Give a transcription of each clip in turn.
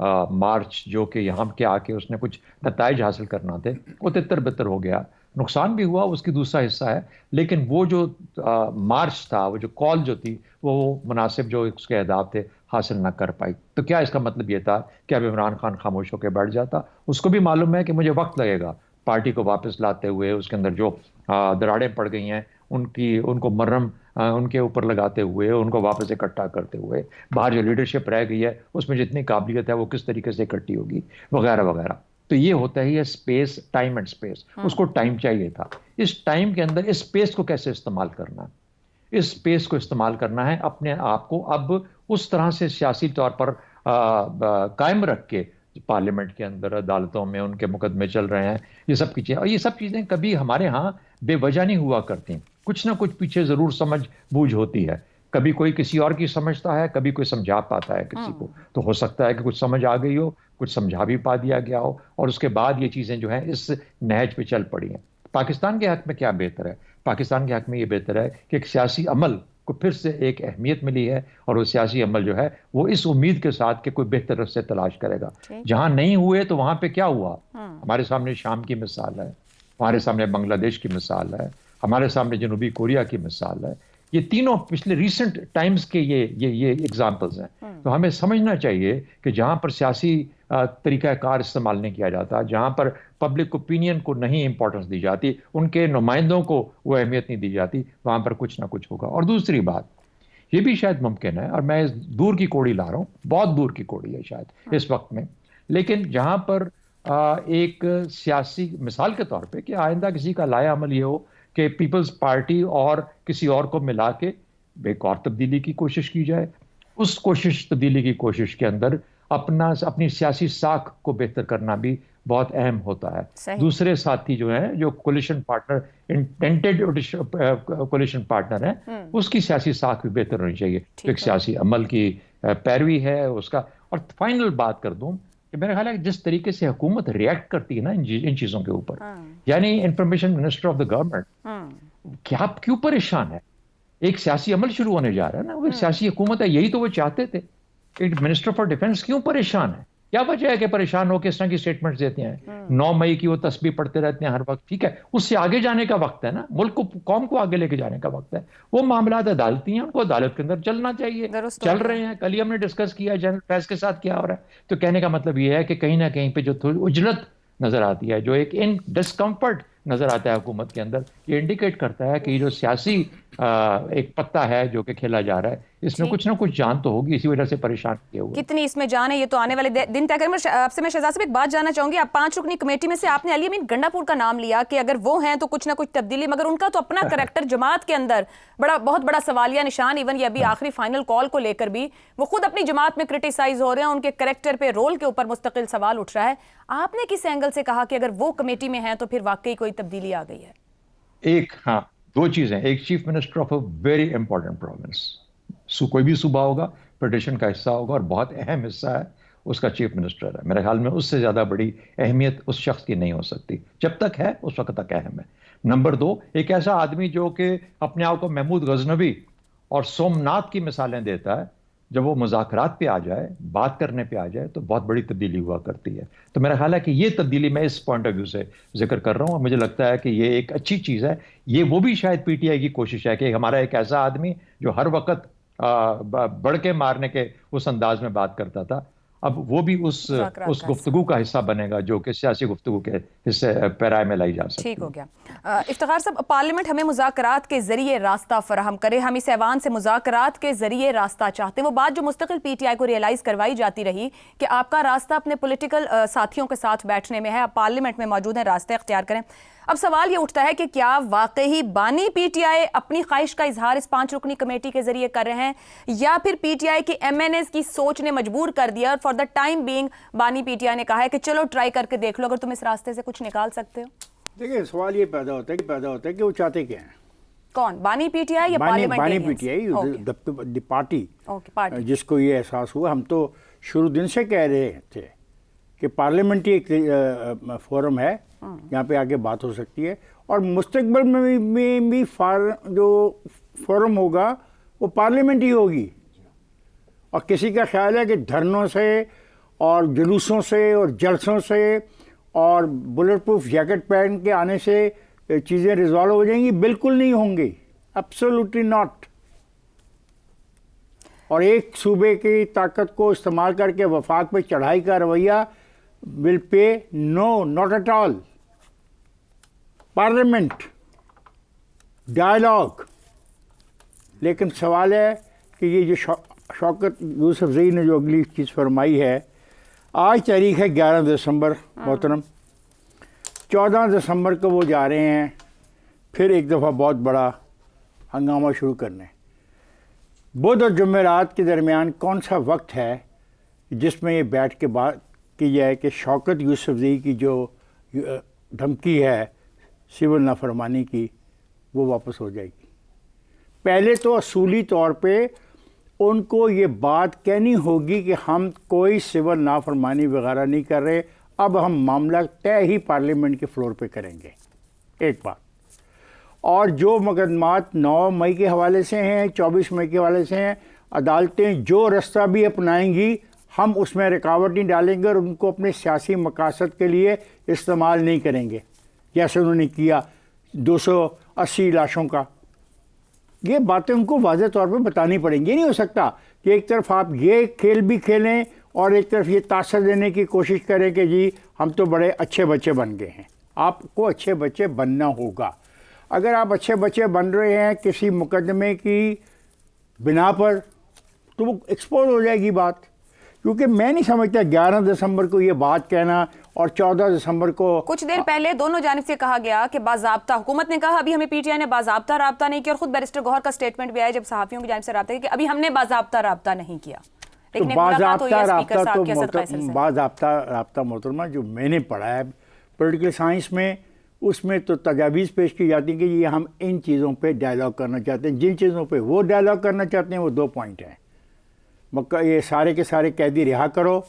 مارچ جو کہ یہاں کے آ کے اس نے کچھ نتائج حاصل کرنا تھے وہ تتر بتر ہو گیا. نقصان بھی ہوا, اس کی دوسرا حصہ ہے, لیکن وہ جو مارچ تھا, وہ جو کال جو تھی, وہ مناسب جو اس کے اہداف تھے حاصل نہ کر پائی. تو کیا اس کا مطلب یہ تھا کہ اب عمران خان خاموش ہو کے بیٹھ جاتا؟ اس کو بھی معلوم ہے کہ مجھے وقت لگے گا پارٹی کو واپس لاتے ہوئے, اس کے اندر جو دراڑیں پڑ گئی ہیں ان کو مرہم ان کے اوپر لگاتے ہوئے, ان کو واپس اکٹھا کرتے ہوئے, باہر جو لیڈرشپ رہ گئی ہے اس میں جتنی قابلیت ہے وہ کس طریقے سے اکٹھی ہوگی وغیرہ وغیرہ. تو یہ ہوتا ہے یہ اسپیس, ٹائم اینڈ اسپیس. اس کو ٹائم چاہیے تھا. اس ٹائم کے اندر اس اسپیس کو کیسے استعمال کرنا ہے, اس اسپیس کو استعمال کرنا ہے اپنے آپ کو اب اس طرح سے سیاسی طور پر قائم رکھ کے, پارلیمنٹ کے اندر, عدالتوں میں ان کے مقدمے چل رہے ہیں, یہ سب کی چیزیں, اور یہ سب چیزیں کبھی ہمارے ہاں بے وجہ نہیں ہوا کرتی. کچھ نہ کچھ پیچھے ضرور سمجھ بوجھ ہوتی ہے. کبھی کوئی کسی اور کی سمجھتا ہے, کبھی کوئی سمجھا پاتا ہے کسی کو. تو ہو سکتا ہے کہ کچھ سمجھ آ گئی ہو, کچھ سمجھا بھی پا دیا گیا ہو, اور اس کے بعد یہ چیزیں جو ہیں اس نہج پہ چل پڑی ہیں. پاکستان کے حق میں کیا بہتر ہے؟ پاکستان کے حق میں یہ بہتر ہے کہ ایک سیاسی عمل کو پھر سے ایک اہمیت ملی ہے, اور وہ سیاسی عمل جو ہے وہ اس امید کے ساتھ کہ کوئی بہتر راستے تلاش کرے گا. جہاں نہیں ہوئے تو وہاں پہ کیا ہوا؟ ہمارے سامنے شام کی مثال ہے, ہمارے سامنے بنگلہ دیش کی مثال ہے, ہمارے سامنے جنوبی کوریا کی مثال ہے. یہ تینوں پچھلے ریسنٹ ٹائمز کے یہ ایگزامپلز ہیں. تو ہمیں سمجھنا چاہیے کہ جہاں پر سیاسی طریقہ کار استعمال نہیں کیا جاتا, جہاں پر پبلک اوپینین کو نہیں امپورٹنس دی جاتی, ان کے نمائندوں کو وہ اہمیت نہیں دی جاتی, وہاں پر کچھ نہ کچھ ہوگا. اور دوسری بات یہ بھی شاید ممکن ہے, اور میں دور کی کوڑی لا رہا ہوں, بہت دور کی کوڑی ہے شاید اس وقت میں, لیکن جہاں پر ایک سیاسی مثال کے طور پہ کہ آئندہ کسی کا لایا عمل یہ ہو کہ پیپلز پارٹی اور کسی اور کو ملا کے ایک اور تبدیلی کی کوشش کی جائے. اس تبدیلی کی کوشش کے اندر اپنی سیاسی ساکھ کو بہتر کرنا بھی بہت اہم ہوتا ہے. دوسرے ساتھی جو ہیں, جو coalition partner, intended coalition partner ہیں, اس کی سیاسی ساکھ بھی بہتر ہونی چاہیے. ایک سیاسی عمل کی پیروی ہے اس کا. اور فائنل بات کر دوں کہ میرا خیال ہے جس طریقے سے حکومت ریئیکٹ کرتی ہے نا ان چیزوں کے اوپر, یعنی information minister of the government کیوں پریشان ہے؟ ایک سیاسی عمل شروع ہونے جا رہا ہے نا, وہ ایک سیاسی حکومت ہے, یہی تو وہ چاہتے تھے. منسٹر فار ڈیفنس کیوں پریشان ہے؟ کیا وجہ ہے کہ پریشان ہو کے اس طرح کی سٹیٹمنٹس دیتے ہیں؟ 9 مئی کی وہ تسبیح پڑھتے رہتے ہیں ہر وقت. ٹھیک ہے, اس سے آگے جانے کا وقت ہے نا, ملک کو, قوم کو آگے لے کے جانے کا وقت ہے. وہ معاملات عدالتی ہیں, ان کو عدالت کے اندر چلنا چاہیے. چل رہے ہیں, کل ہی ہم نے ڈسکس کیا جنرل فیض کے ساتھ کیا ہو رہا ہے. تو کہنے کا مطلب یہ ہے کہ کہیں نہ کہیں پہ جو تھوڑی اجلت نظر آتی ہے, جو ایک ڈسکمفرٹ نظر آتا ہے حکومت کے اندر, یہ انڈیکیٹ کرتا ہے کہ یہ جو سیاسی ایک پتہ ہے جو کہ کھیلا جا رہا ہے, اس میں کچھ نہ کچھ جان تو ہوگی, اسی وجہ سے پریشان کیے ہوئے. کتنی اس میں جان ہے یہ تو آنے والے دن طے کریں. آپ سے میں شہزاد صاحب ایک بات جاننا چاہوں گی, آپ 5 رکنی کمیٹی میں سے آپ نے علی امین گنڈا پور کا نام لیا کہ اگر وہ ہیں تو کچھ نہ کچھ تبدیلی, مگر ان کا تو اپنا کریکٹر جماعت کے اندر بہت بڑا سوالیہ نشان. ایون یہ ابھی آخری فائنل کال کو لے کر بھی وہ خود اپنی جماعت میں کرٹیسائز ہو رہے ہیں, ان کے کریکٹر پہ, رول کے اوپر مستقل سوال اٹھ رہا ہے. آپ نے کس اینگل سے کہا کہ اگر وہ کمیٹی میں ہیں تو پھر واقعی کوئی تبدیلی آ گئی ہے؟ ایک, ہاں, 2 چیزیں. ایک chief minister of a very important province, کوئی بھی صوبہ ہوگا فیڈریشن کا حصہ ہوگا, اور بہت اہم حصہ ہے اس کا چیف منسٹر ہے. میرے خیال میں اس سے زیادہ بڑی اہمیت اس شخص کی نہیں ہو سکتی. جب تک ہے اس وقت تک اہم ہے. نمبر 2, ایک ایسا آدمی جو کہ اپنے آپ کو محمود غزنوی اور سومناتھ کی مثالیں دیتا ہے, جب وہ مذاکرات پہ آ جائے, بات کرنے پہ آ جائے, تو بہت بڑی تبدیلی ہوا کرتی ہے. تو میرا خیال ہے کہ یہ تبدیلی میں اس پوائنٹ آف ویو سے ذکر کر رہا ہوں, اور مجھے لگتا ہے کہ یہ ایک اچھی چیز ہے. یہ وہ بھی شاید پی ٹی آئی کی کوشش ہے کہ ہمارا ایک ایسا آدمی جو ہر وقت بڑھ کے مارنے کے اس انداز میں بات کرتا تھا, اب وہ بھی اس گفتگو کا حصہ بنے گا جو کہ سیاسی گفتگو کے حصے پیرائے میں لائی جا سکتی ہے. ٹھیک ہو گیا. افتخار صاحب, پارلیمنٹ ہمیں مذاکرات کے ذریعے راستہ فراہم کرے, ہم اس ایوان سے مذاکرات کے ذریعے راستہ چاہتے ہیں. وہ بات جو مستقل پی ٹی آئی کو ریئلائز کروائی جاتی رہی کہ آپ کا راستہ اپنے پولیٹیکل ساتھیوں کے ساتھ بیٹھنے میں ہے, آپ پارلیمنٹ میں موجود ہیں, راستے اختیار کریں. اب سوال یہ اٹھتا ہے کہ کیا واقعی بانی پی ٹی آئی اپنی خواہش کا اظہار اس 5 رکنی کمیٹی کے ذریعے کر رہے ہیں, یا پھر پی ٹی آئی کی ایم این ایز کی سوچ نے مجبور کر دیا, اور فار دا ٹائم بینگ بانی پی ٹی آئی نے کہا ہے کہ چلو ٹرائی کر کے دیکھ لو اگر تم اس راستے سے کچھ نکال سکتے ہو؟ دیکھیں, سوال یہ پیدا ہوتا ہے کہ وہ چاہتے کیا ہیں. کون, بانی پی ٹی آئی یا پارلیمنٹ؟ بانی P T I, the party جس کو یہ احساس ہوا. ہم تو شروع دن سے کہہ رہے تھے کہ پارلیمنٹری ایک فورم ہے جہاں پہ آگے بات ہو سکتی ہے, اور مستقبل میں بھی جو فورم ہوگا وہ پارلیمنٹ ہی ہوگی. اور کسی کا خیال ہے کہ دھرنوں سے اور جلوسوں سے اور جلسوں سے اور بلٹ پروف جیکٹ پہن کے آنے سے چیزیں ریزالو ہو جائیں گی؟ بالکل نہیں ہوں گی، ایبسولوٹلی ناٹ. اور ایک صوبے کی طاقت کو استعمال کر کے وفاق پہ چڑھائی کا رویہ will pay no, not at all. Parliament dialogue. لیکن سوال ہے کہ یہ جو شوکت یوسفزئی نے جو اگلی چیز فرمائی ہے، آج تاریخ ہے 11 دسمبر محترم، 14 دسمبر کو وہ جا رہے ہیں پھر ایک دفعہ بہت بڑا ہنگامہ شروع کرنے. بدھ اور جمعرات کے درمیان کون سا وقت ہے جس میں یہ بیٹھ کے بات کی جائے کہ شوکت یوسفزئی کی جو دھمکی ہے سول نافرمانی کی وہ واپس ہو جائے گی؟ پہلے تو اصولی طور پہ ان کو یہ بات کہنی ہوگی کہ ہم کوئی سول نافرمانی وغیرہ نہیں کر رہے، اب ہم معاملہ طے ہی پارلیمنٹ کے فلور پہ کریں گے. ایک بات. اور جو مقدمات 9 مئی کے حوالے سے ہیں، 24 مئی کے حوالے سے ہیں، عدالتیں جو رستہ بھی اپنائیں گی ہم اس میں رکاوٹ نہیں ڈالیں گے اور ان کو اپنے سیاسی مقاصد کے لیے استعمال نہیں کریں گے، جیسے انہوں نے کیا 280 لاشوں کا. یہ باتیں ان کو واضح طور پہ بتانی پڑیں گی. یہ نہیں ہو سکتا کہ ایک طرف آپ یہ کھیل بھی کھیلیں اور ایک طرف یہ تاثر دینے کی کوشش کریں کہ جی ہم تو بڑے اچھے بچے بن گئے ہیں. آپ کو اچھے بچے بننا ہوگا. اگر آپ اچھے بچے بن رہے ہیں کسی مقدمے کی بنا پر تو وہ ایکسپوز ہو جائے گی بات. کیونکہ میں نہیں سمجھتا 11 دسمبر کو یہ بات کہنا اور 14 دسمبر کو کچھ دیر پہلے دونوں جانب سے کہا گیا کہ باضابطہ حکومت نے کہا ابھی ہمیں پی ٹی آئی نے باضابطہ رابطہ نہیں کیا، اور خود بیرسٹر گوہر کا سٹیٹمنٹ بھی آیا جب صحافیوں کی جانب سے رابطہ کیا کہ ابھی ہم نے باضابطہ رابطہ نہیں کیا. لیکن باضابطہ رابطہ محترمہ جو میں نے پڑھا ہے پولیٹیکل سائنس میں، اس میں تو تجاویز پیش کی جاتی ہیں کہ یہ ہم ان چیزوں پہ ڈائلاگ کرنا چاہتے ہیں. جن چیزوں پہ وہ ڈائلاگ کرنا چاہتے ہیں وہ 2 پوائنٹ ہیں. یہ سارے کے سارے قیدی رہا کرو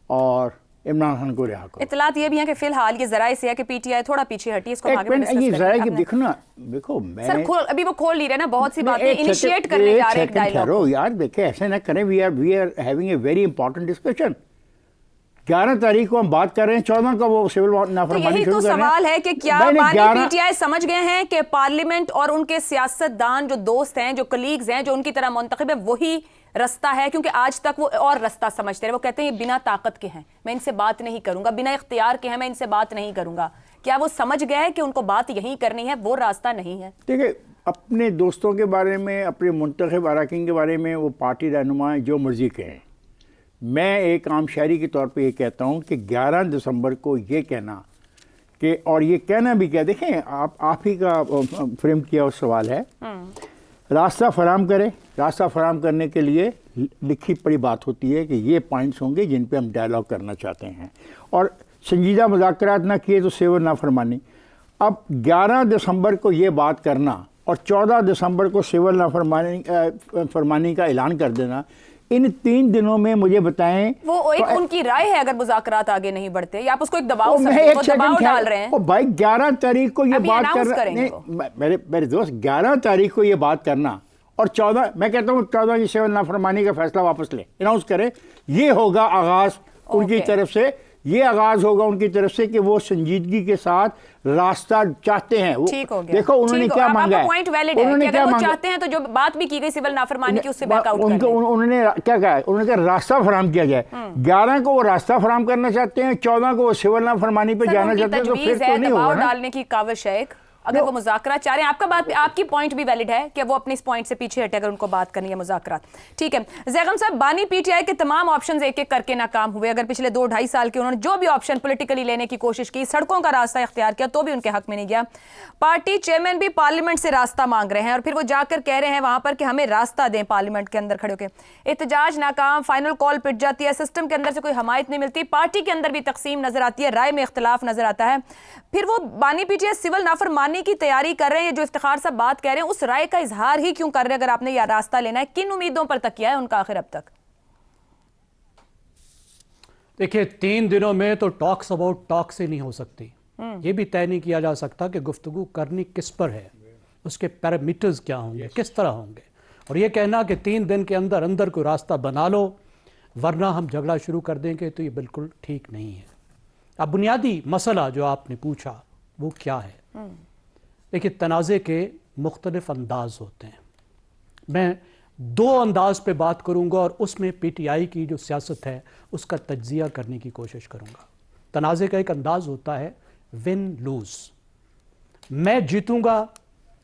اور عمران خان کو رہا کرو. اطلاعات یہ بھی ہیں کہ فی الحال یہ ذرائع سے ہے کہ پی ٹی آئی تھوڑا پیچھے ہٹی، اس کو آگے یہ ذرائع کہ دیکھو نا، دیکھو میں سر ابھی وہ کھول نہیں رہے نا، بہت سی باتیں انیشیٹ کرنے جا رہے ہیں ڈائلاگ. یار دیکھیں ایسے نہ کریں، we are having a very important discussion. 11 تاریخ کو ہم بات کر رہے ہیں، 14 کو وہ سول نافرمانی شروع کر رہے ہیں. سوال ہے کہ کیا بانی پی ٹی آئی سمجھ گئے ہیں کہ پارلیمنٹ اور ان کے سیاست دان جو دوست ہیں، جو کلیگز ہیں، جو ان کی طرح منتخب ہے، وہی رستہ ہے؟ کیونکہ آج تک وہ اور رستہ سمجھتے رہے. وہ کہتے ہیں یہ بنا طاقت کے ہیں، میں ان سے بات نہیں کروں گا، بنا اختیار کے ہیں، میں ان سے بات نہیں کروں گا. کیا وہ سمجھ گئے کہ ان کو بات یہی کرنی ہے، وہ راستہ نہیں ہے؟ دیکھیں اپنے دوستوں کے بارے میں، اپنے منتخب اراکین کے بارے میں وہ پارٹی رہنما جو مرضی کہیں، میں ایک عام شہری کے طور پہ یہ کہتا ہوں کہ 11 دسمبر کو یہ کہنا کہ، اور یہ کہنا بھی کیا، دیکھیں آپ ہی کا فریم کیا وہ سوال ہے، راستہ فراہم کرے. راستہ فراہم کرنے کے لیے لکھی پڑی بات ہوتی ہے کہ یہ پوائنٹس ہوں گے جن پہ ہم ڈائلاگ کرنا چاہتے ہیں، اور سنجیدہ مذاکرات نہ کیے تو سول نافرمانی. اب 11 دسمبر کو یہ بات کرنا اور 14 دسمبر کو سول نافرمانی کا اعلان کر دینا، ان 3 دنوں میں مجھے بتائیں وہ ایک ان کی رائے ہے. اگر مذاکرات آگے نہیں بڑھتے یا آپ اس کو ایک دباؤ ڈال رہے ہیں. بھائی 11 تاریخ کو یہ بات کرنا، میرے دوست 11 تاریخ کو یہ بات کرنا اور 14 میں کہتا ہوں 14 کی سول نافرمانی کا فیصلہ واپس لے، اناؤنس کرے. یہ ہوگا آغاز ان کی طرف سے، یہ آغاز ہوگا ان کی طرف سے کہ وہ سنجیدگی کے ساتھ راستہ چاہتے ہیں. دیکھو انہوں نے کیا مانگا ہے، انہوں نے کیا چاہتے ہیں، تو جو بات بھی کی گئی سول نافرمانی کی اس سے بیک آؤٹ کریں. انہوں نے کیا کہا ہے، انہوں نے کہا راستہ فراہم کیا جائے. 11 کو وہ راستہ فراہم کرنا چاہتے ہیں، 14 کو وہ سول نافرمانی پہ جانا چاہتے ہیں. تو پھر تو نہیں ہوگا نا، ڈالنے کی کاوش ہے. اگر وہ مذاکرات چاہ رہے ہیں، آپ کی پوائنٹ بھی ویلڈ ہے کہ وہ اپنے اس پوائنٹ سے پیچھے ہٹے اگر ان کو بات کرنی ہے مذاکرات. ٹھیک ہے زیغم صاحب، بانی پی ٹی آئی کے تمام آپشنز ایک ایک کر کے ناکام ہوئے. اگر پچھلے 2-2.5 سال کے انہوں نے جو بھی آپشن پولیٹیکلی لینے کی کوشش کی، سڑکوں کا راستہ اختیار کیا، تو بھی ان کے حق میں نہیں گیا. پارٹی چیئرمین بھی پارلیمنٹ سے راستہ مانگ رہے ہیں اور پھر وہ جا کر کہہ رہے ہیں وہاں پر کہ ہمیں راستہ دیں پارلیمنٹ کے اندر کھڑے ہو کے. احتجاج ناکام، فائنل کال پٹ جاتی ہے، سسٹم کے اندر سے کوئی حمایت نہیں ملتی، پارٹی کے اندر بھی تقسیم نظر آتی ہے، رائے میں اختلاف نظر آتا ہے. پھر وہ بانی پی ٹی آئی سول نافرمانی کی تیاری کر رہے ہیں، جو افتخار صاحب بات کہہ رہے ہیں اس رائے کا اظہار ہی کیوں کر رہے ہیں؟ اگر آپ نے یہ راستہ لینا ہے، کن امیدوں پر تکیہ ہے ان کا آخر اب تک؟ دیکھیں 3 دنوں میں تو ٹاکس اباؤٹ ٹاکس ہی نہیں ہو سکتی. یہ بھی طے نہیں کیا جا سکتا کہ گفتگو کرنی کس پر ہے، اس کے پیرامیٹرز کیا ہوں گے، کس طرح ہوں گے. اور یہ کہنا کہ 3 دن کے اندر کوئی راستہ بنا لو، ورنہ ہم جھگڑا شروع کر دیں گے تو یہ بالکل ٹھیک نہیں ہے. اب بنیادی مسئلہ جو آپ نے پوچھا وہ کیا ہے؟ دیکھیے تنازع کے مختلف انداز ہوتے ہیں. میں دو انداز پہ بات کروں گا اور اس میں پی ٹی آئی کی جو سیاست ہے اس کا تجزیہ کرنے کی کوشش کروں گا. تنازع کا ایک انداز ہوتا ہے ون لوز. میں جیتوں گا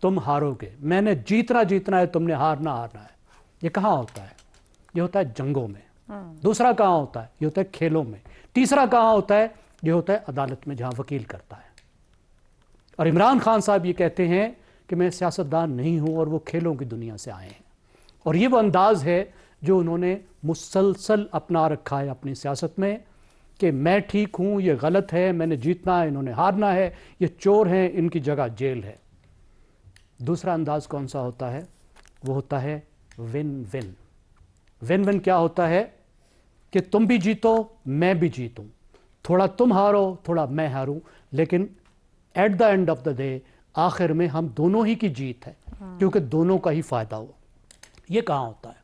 تم ہارو گے، میں نے جیتنا ہے تم نے ہارنا ہے. یہ کہاں ہوتا ہے؟ یہ ہوتا ہے جنگوں میں. دوسرا کہاں ہوتا ہے؟ یہ ہوتا ہے کھیلوں میں. تیسرا کہاں ہوتا ہے؟ یہ ہوتا ہے عدالت میں جہاں وکیل کرتا ہے. اور عمران خان صاحب یہ کہتے ہیں کہ میں سیاستدان نہیں ہوں اور وہ کھیلوں کی دنیا سے آئے ہیں. اور یہ وہ انداز ہے جو انہوں نے مسلسل اپنا رکھا ہے اپنی سیاست میں کہ میں ٹھیک ہوں، یہ غلط ہے، میں نے جیتنا ہے، انہوں نے ہارنا ہے، یہ چور ہیں، ان کی جگہ جیل ہے. دوسرا انداز کون سا ہوتا ہے؟ وہ ہوتا ہے ون ون. ون ون کیا ہوتا ہے؟ کہ تم بھی جیتو میں بھی جیتوں، تھوڑا تم ہارو تھوڑا میں ہاروں، لیکن at the end of the day آخر میں ہم دونوں ہی کی جیت ہے کیونکہ دونوں کا ہی فائدہ ہو. یہ کہاں ہوتا ہے؟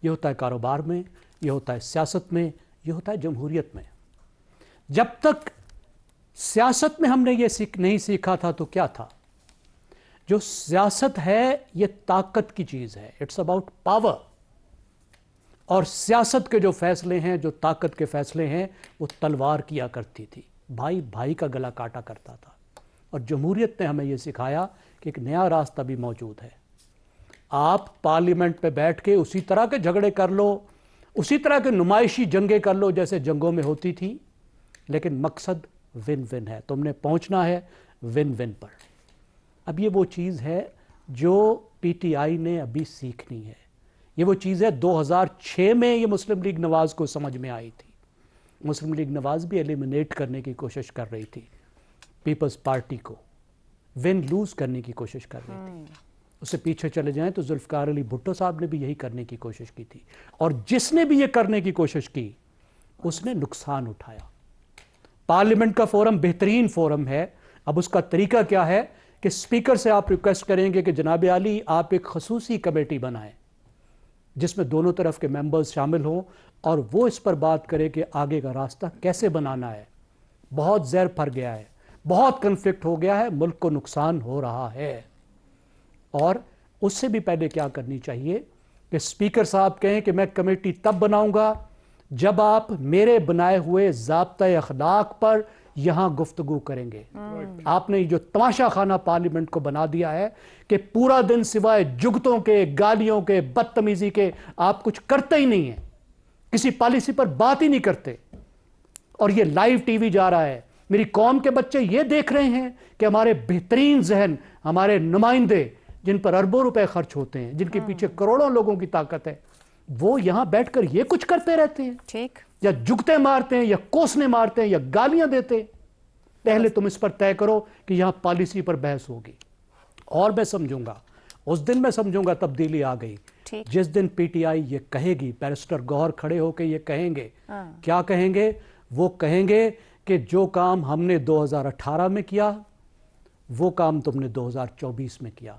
یہ ہوتا ہے کاروبار میں، یہ ہوتا ہے سیاست میں، یہ ہوتا ہے جمہوریت میں. جب تک سیاست میں ہم نے یہ نہیں سیکھا تھا تو کیا تھا؟ جو سیاست ہے یہ طاقت کی چیز ہے، اٹس اباؤٹ پاور. اور سیاست کے جو فیصلے ہیں، جو طاقت کے فیصلے ہیں، وہ تلوار کیا کرتی تھی، بھائی بھائی کا گلا کاٹا کرتا تھا. اور جمہوریت نے ہمیں یہ سکھایا کہ ایک نیا راستہ بھی موجود ہے. آپ پارلیمنٹ پہ بیٹھ کے اسی طرح کے جھگڑے کر لو، اسی طرح کے نمائشی جنگیں کر لو جیسے جنگوں میں ہوتی تھی، لیکن مقصد ون ون ہے. تم نے پہنچنا ہے ون ون پر. اب یہ وہ چیز ہے جو پی ٹی آئی نے ابھی سیکھنی ہے. یہ وہ چیز ہے 2006 میں یہ مسلم لیگ نواز کو سمجھ میں آئی تھی. مسلم لیگ نواز بھی ایلیمنیٹ کرنے کی کوشش کر رہی تھی، پیپلز پارٹی کو ون لوز کرنے کی کوشش کر رہی تھی. اس سے پیچھے چلے جائیں تو ذوالفقار علی بھٹو صاحب نے بھی یہی کرنے کی کوشش کی تھی، اور جس نے بھی یہ کرنے کی کوشش کی اس نے نقصان اٹھایا. پارلیمنٹ کا فورم بہترین فورم ہے. اب اس کا طریقہ کیا ہے کہ اسپیکر سے آپ ریکویسٹ کریں گے کہ جناب عالی آپ ایک خصوصی کمیٹی بنائیں جس میں دونوں طرف کے ممبرز شامل ہوں اور وہ اس پر بات کرے کہ آگے کا راستہ کیسے بنانا ہے. بہت زہر پھر گیا ہے، بہت کنفلکٹ ہو گیا ہے، ملک کو نقصان ہو رہا ہے. اور اس سے بھی پہلے کیا کرنی چاہیے کہ اسپیکر صاحب کہیں کہ میں کمیٹی تب بناؤں گا جب آپ میرے بنائے ہوئے ضابطۂ اخلاق پر یہاں گفتگو کریں گے. آپ نے جو تماشا خانہ پارلیمنٹ کو بنا دیا ہے کہ پورا دن سوائے جگتوں کے، گالیوں کے، بدتمیزی کے آپ کچھ کرتے ہی نہیں ہیں، کسی پالیسی پر بات ہی نہیں کرتے. اور یہ لائیو ٹی وی جا رہا ہے. میری قوم کے بچے یہ دیکھ رہے ہیں کہ ہمارے بہترین ذہن، ہمارے نمائندے جن پر اربوں روپے خرچ ہوتے ہیں، جن کے پیچھے کروڑوں لوگوں کی طاقت ہے، وہ یہاں بیٹھ کر یہ کچھ کرتے رہتے ہیں. ٹھیک، یا جگتے مارتے ہیں، یا کوسنے مارتے ہیں، یا گالیاں دیتے ہیں. پہلے تم اس پر طے کرو کہ یہاں پالیسی پر بحث ہوگی. اور میں سمجھوں گا، اس دن میں سمجھوں گا تبدیلی آ گئی جس دن پی ٹی آئی یہ کہے گی، بیرسٹر گوہر کھڑے ہو کے یہ کہیں گے. کیا کہیں گے؟ وہ کہیں گے کہ جو کام ہم نے 2018 میں کیا وہ کام تم نے 2024 میں کیا.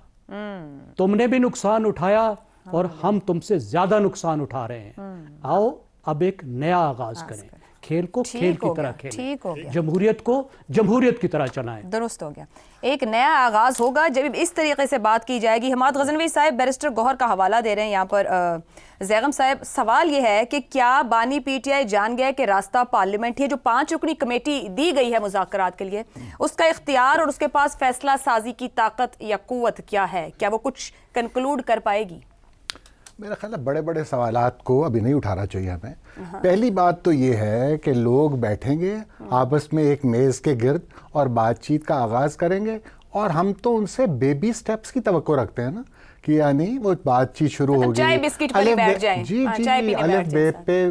تم نے بھی نقصان اٹھایا اور ہم تم سے زیادہ نقصان اٹھا رہے ہیں. آؤ اب ایک نیا آغاز کریں، کھیل کو کھیل کی طرح کھیلیں، جمہوریت کو جمہوریت کی طرح چلائیں. درست ہو گیا. ایک نیا آغاز ہوگا جب اس طریقے سے بات کی جائے گی. حماد غزنوی صاحب بیرسٹر گوہر کا حوالہ دے رہے ہیں یہاں پر. زیغم صاحب، سوال یہ ہے کہ کیا بانی پی ٹی آئی جان گیا کہ راستہ پارلیمنٹ ہے؟ جو 5 رکنی کمیٹی دی گئی ہے مذاکرات کے لیے، اس کا اختیار اور اس کے پاس فیصلہ سازی کی طاقت یا قوت کیا ہے؟ کیا وہ کچھ کنکلوڈ کر پائے گی؟ میرا خیال ہے بڑے بڑے سوالات کو ابھی نہیں اٹھانا چاہیے ہمیں. پہلی بات تو یہ ہے کہ لوگ بیٹھیں گے آپس میں ایک میز کے گرد اور بات چیت کا آغاز کریں گے، اور ہم تو ان سے بیبی سٹیپس کی توقع رکھتے ہیں نا، کہ یعنی وہ بات چیت شروع ہوگی، جی الف بے پہ